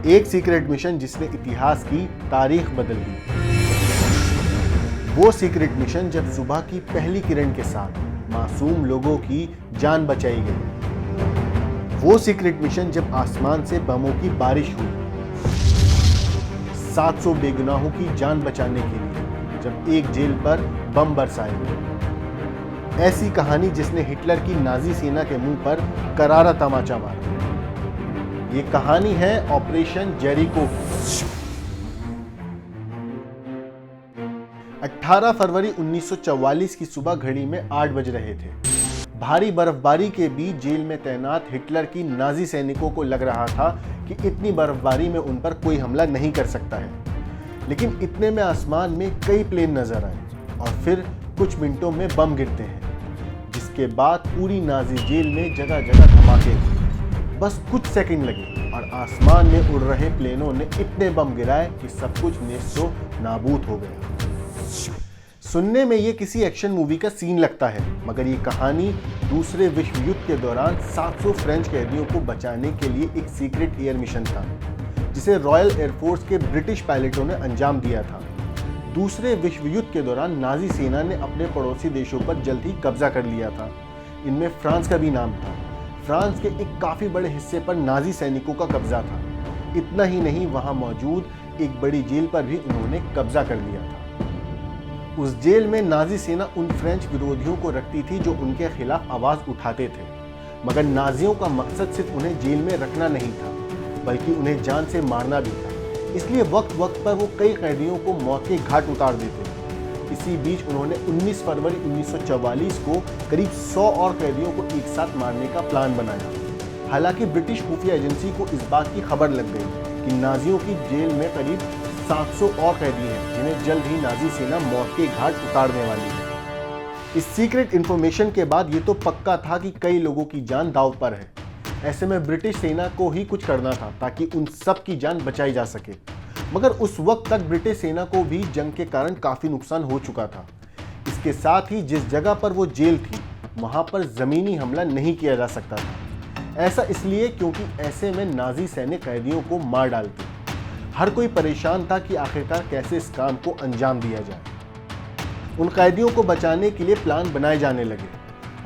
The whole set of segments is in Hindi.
एक सीक्रेट मिशन जिसने इतिहास की तारीख बदल दी। वो सीक्रेट मिशन जब सुबह की पहली किरण के साथ मासूम लोगों की जान बचाई गई। वो सीक्रेट मिशन जब आसमान से बमों की बारिश हुई 700 बेगुनाहों की जान बचाने के लिए जब एक जेल पर बम बरसाए गए। ऐसी कहानी जिसने हिटलर की नाजी सेना के मुंह पर करारा तमाचा मारा। ये कहानी है ऑपरेशन जेरिको। 18 फरवरी 1944 की सुबह घड़ी में 8 बज रहे थे। भारी बर्फबारी के बीच जेल में तैनात हिटलर की नाजी सैनिकों को लग रहा था कि इतनी बर्फबारी में उन पर कोई हमला नहीं कर सकता है। लेकिन इतने में आसमान में कई प्लेन नजर आए और फिर कुछ मिनटों में बम गिरते हैं, जिसके बाद पूरी नाजी जेल में जगह जगह धमाके हुए। बस कुछ सेकंड लगे और आसमान में उड़ रहे प्लेनों ने इतने बम गिराए कि सब कुछ नेस्तो नाबूद हो गया। सुनने में ये किसी एक्शन मूवी का सीन लगता है, मगर ये कहानी दूसरे विश्व युद्ध के दौरान 700 फ्रेंच कैदियों को बचाने के लिए एक सीक्रेट एयर मिशन था, जिसे रॉयल एयरफोर्स के ब्रिटिश पायलटों ने अंजाम दिया था। दूसरे विश्व युद्ध के दौरान नाजी सेना ने अपने पड़ोसी देशों पर जल्द ही कब्जा कर लिया था। इनमें फ्रांस का भी नाम था। फ्रांस के एक काफी बड़े हिस्से पर नाजी सैनिकों का कब्जा था। इतना ही नहीं, वहां मौजूद एक बड़ी जेल पर भी उन्होंने कब्जा कर लिया था। उस जेल में नाजी सेना उन फ्रेंच विरोधियों को रखती थी जो उनके खिलाफ आवाज उठाते थे, मगर नाजियों का मकसद सिर्फ उन्हें जेल में रखना नहीं था, बल्कि उन्हें जान से मारना भी था। इसलिए वक्त वक्त पर वो कई कैदियों को मौत के घाट उतार देते थे। इसी बीच उन्होंने 19 फरवरी 1944 को करीब 100 और कैदियों को एक साथ मारने का प्लान बनाया। हालांकि ब्रिटिश खुफिया एजेंसी को इस बात की खबर लग गई कि नाजियों की जेल में करीब 700 और कैदी हैं, जिन्हें जल्द ही नाजी सेना मौत के घाट उतारने वाली है। इस सीक्रेट इंफॉर्मेशन के बाद ये तो पक्का था कि कई लोगों की जान दांव पर है। ऐसे में ब्रिटिश सेना को ही कुछ करना था ताकि उन सब की जान बचाई जा सके। मगर उस वक्त तक ब्रिटिश सेना को भी जंग के कारण काफी नुकसान हो चुका था। इसके साथ ही जिस जगह पर वो जेल थी वहां पर जमीनी हमला नहीं किया जा सकता था। ऐसा इसलिए क्योंकि ऐसे में नाजी सैनिक कैदियों को मार डालते। हर कोई परेशान था कि आखिरकार कैसे इस काम को अंजाम दिया जाए। उन कैदियों को बचाने के लिए प्लान बनाए जाने लगे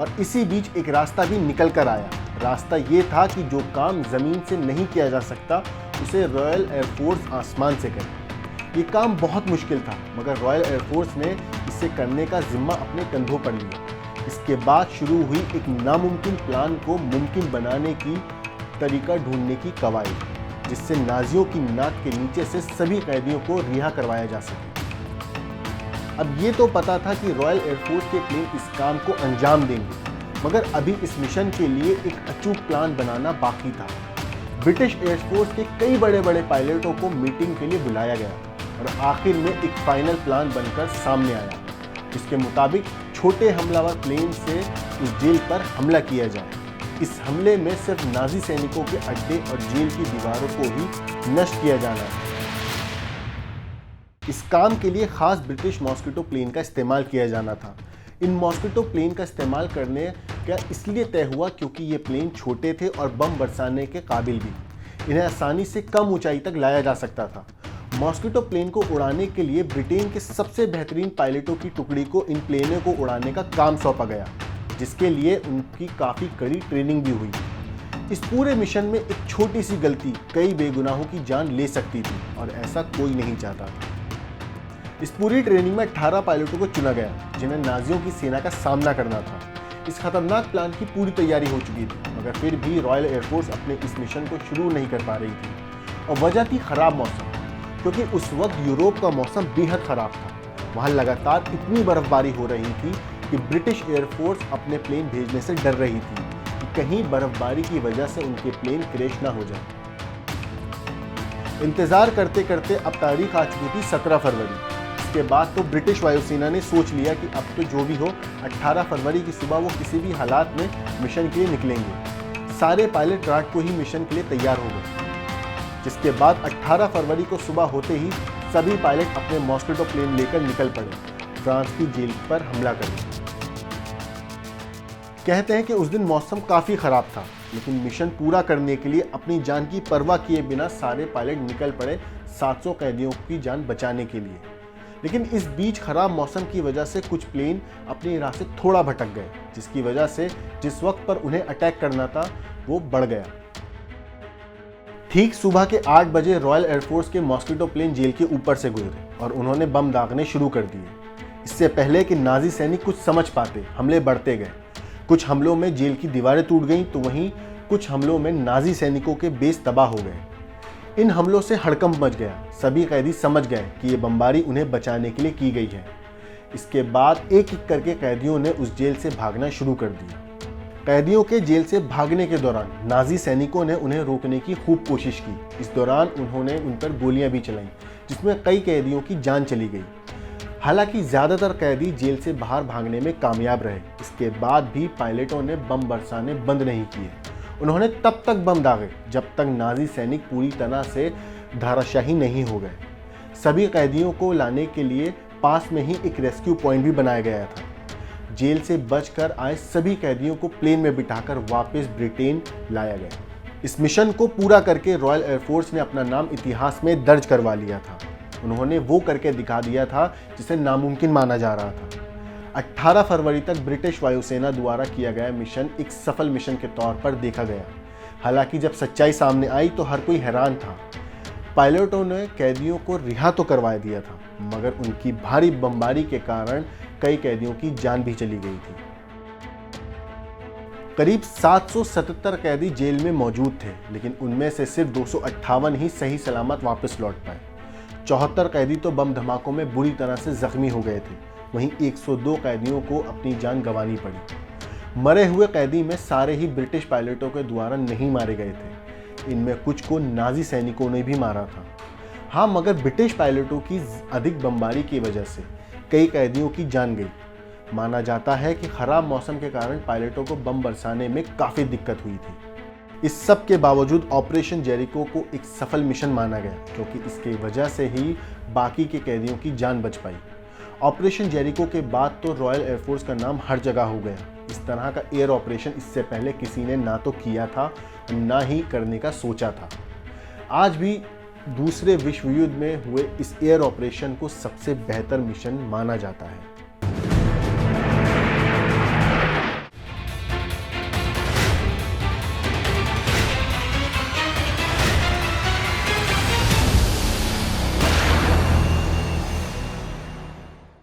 और इसी बीच एक रास्ता भी निकल कर आया। रास्ता ये था कि जो काम जमीन से नहीं किया जा सकता उसे रॉयल एयरफोर्स आसमान से करे। ये काम बहुत मुश्किल था, मगर रॉयल एयरफोर्स ने इसे करने का जिम्मा अपने कंधों पर लिया। इसके बाद शुरू हुई एक नामुमकिन प्लान को मुमकिन बनाने की तरीका ढूंढने की कवायद, जिससे नाजियों की नाक के नीचे से सभी कैदियों को रिहा करवाया जा सके। अब ये तो पता था कि रॉयल एयरफोर्स के प्लेन इस काम को अंजाम देंगे, मगर अभी इस मिशन के लिए एक अचूक प्लान बनाना बाकी था। ब्रिटिश एयरफोर्स के कई बड़े बड़े पायलटों को मीटिंग के लिए बुलाया गया और आखिर में एक फाइनल प्लान बनकर सामने आया, जिसके मुताबिक छोटे हमलावर प्लेन से उस जेल पर हमला किया जाए। इस हमले में सिर्फ नाजी सैनिकों के अड्डे और जेल की दीवारों को ही नष्ट किया जाना है। इस काम के लिए खास ब्रिटिश मॉस्किटो प्लेन का इस्तेमाल किया जाना था। इन मॉस्किटो प्लेन का इस्तेमाल करने का इसलिए तय हुआ क्योंकि ये प्लेन छोटे थे और बम बरसाने के काबिल भी। इन्हें आसानी से कम ऊंचाई तक लाया जा सकता था। मॉस्किटो प्लेन को उड़ाने के लिए ब्रिटेन के सबसे बेहतरीन पायलटों की टुकड़ी को इन प्लेनों को उड़ाने का काम सौंपा गया, जिसके लिए उनकी काफ़ी कड़ी ट्रेनिंग भी हुई। इस पूरे मिशन में एक छोटी सी गलती कई बेगुनाहों की जान ले सकती थी और ऐसा कोई नहीं चाहता था। इस पूरी ट्रेनिंग में 18 पायलटों को चुना गया, जिन्हें नाजियों की सेना का सामना करना था। इस खतरनाक प्लान की पूरी तैयारी हो चुकी थी, मगर फिर भी रॉयल एयरफोर्स अपने इस मिशन को शुरू नहीं कर पा रही थी। और वजह थी खराब मौसम, क्योंकि उस वक्त यूरोप का मौसम बेहद खराब था। वहाँ लगातार इतनी बर्फबारी हो रही थी कि ब्रिटिश एयरफोर्स अपने प्लेन भेजने से डर रही थी कि कहीं बर्फबारी की वजह से उनके प्लेन क्रैश ना हो जाए। इंतजार करते करते अब तारीख आ चुकी थी 17 फरवरी। इसके बाद तो ब्रिटिश वायुसेना ने सोच लिया कि अब तो जो भी हो 18 फरवरी की सुबह वो किसी भी हालात में मिशन के लिए निकलेंगे। सारे पायलट रात को ही मिशन के लिए तैयार हो गए, जिसके बाद 18 फरवरी को सुबह होते ही सभी पायलट अपने मॉस्किटो प्लेन लेकर निकल पड़े फ्रांस की जेल पर हमला करने। कहते हैं कि उस दिन मौसम काफ़ी ख़राब था, लेकिन मिशन पूरा करने के लिए अपनी जान की परवाह किए बिना सारे पायलट निकल पड़े 700 कैदियों की जान बचाने के लिए। लेकिन इस बीच खराब मौसम की वजह से कुछ प्लेन अपनी राह से थोड़ा भटक गए, जिसकी वजह से जिस वक्त पर उन्हें अटैक करना था वो बढ़ गया। ठीक सुबह के 8 बजे रॉयल एयरफोर्स के मॉस्किटो प्लेन जेल के ऊपर से गुजरे और उन्होंने बम दागने शुरू कर दिए। इससे पहले कि नाजी सैनिक कुछ समझ पाते, हमले बढ़ते गए। कुछ हमलों में जेल की दीवारें टूट गईं, तो वहीं कुछ हमलों में नाजी सैनिकों के बेस तबाह हो गए। इन हमलों से हड़कंप मच गया। सभी कैदी समझ गए कि ये बमबारी उन्हें बचाने के लिए की गई है। इसके बाद एक एक करके कैदियों ने उस जेल से भागना शुरू कर दिया। कैदियों के जेल से भागने के दौरान नाजी सैनिकों ने उन्हें रोकने की खूब कोशिश की। इस दौरान उन्होंने उन पर गोलियां भी चलाईं, जिसमें कई कैदियों की जान चली गई। हालांकि ज़्यादातर कैदी जेल से बाहर भागने में कामयाब रहे। इसके बाद भी पायलटों ने बम बरसाने बंद नहीं किए। उन्होंने तब तक बम दागे जब तक नाजी सैनिक पूरी तरह से धराशायी नहीं हो गए। सभी कैदियों को लाने के लिए पास में ही एक रेस्क्यू पॉइंट भी बनाया गया था। जेल से बचकर आए सभी कैदियों को प्लेन में बिठाकर वापस ब्रिटेन लाया गया। इस मिशन को पूरा करके रॉयल एयरफोर्स ने अपना नाम इतिहास में दर्ज करवा लिया था। उन्होंने वो करके दिखा दिया था जिसे नामुमकिन माना जा रहा था। 18 फरवरी तक ब्रिटिश वायुसेना द्वारा किया गया मिशन एक सफल मिशन के तौर पर देखा गया। हालांकि जब सच्चाई सामने आई तो हर कोई हैरान था। पायलटों ने कैदियों को रिहा तो करवा दिया था, मगर उनकी भारी बमबारी के कारण कई कैदियों की जान भी चली गई थी। करीब 777 कैदी जेल में मौजूद थे, लेकिन उनमें से सिर्फ 258 ही सही सलामत वापस लौट पाए। 74 कैदी तो बम धमाकों में बुरी तरह से जख्मी हो गए थे। वहीं 102 कैदियों को अपनी जान गंवानी पड़ी। मरे हुए कैदी में सारे ही ब्रिटिश पायलटों के द्वारा नहीं मारे गए थे। इनमें कुछ को नाजी सैनिकों ने भी मारा था। हाँ, मगर ब्रिटिश पायलटों की अधिक बमबारी की वजह से कई कैदियों की जान गई। माना जाता है कि खराब मौसम के कारण पायलटों को बम बरसाने में काफ़ी दिक्कत हुई थी। इस सब के बावजूद ऑपरेशन जेरिको को एक सफल मिशन माना गया, क्योंकि इसकी वजह से ही बाकी के कैदियों की जान बच पाई। ऑपरेशन जेरिको के बाद तो रॉयल एयरफोर्स का नाम हर जगह हो गया। इस तरह का एयर ऑपरेशन इससे पहले किसी ने ना तो किया था, ना ही करने का सोचा था। आज भी दूसरे विश्व युद्ध में हुए इस एयर ऑपरेशन को सबसे बेहतर मिशन माना जाता है।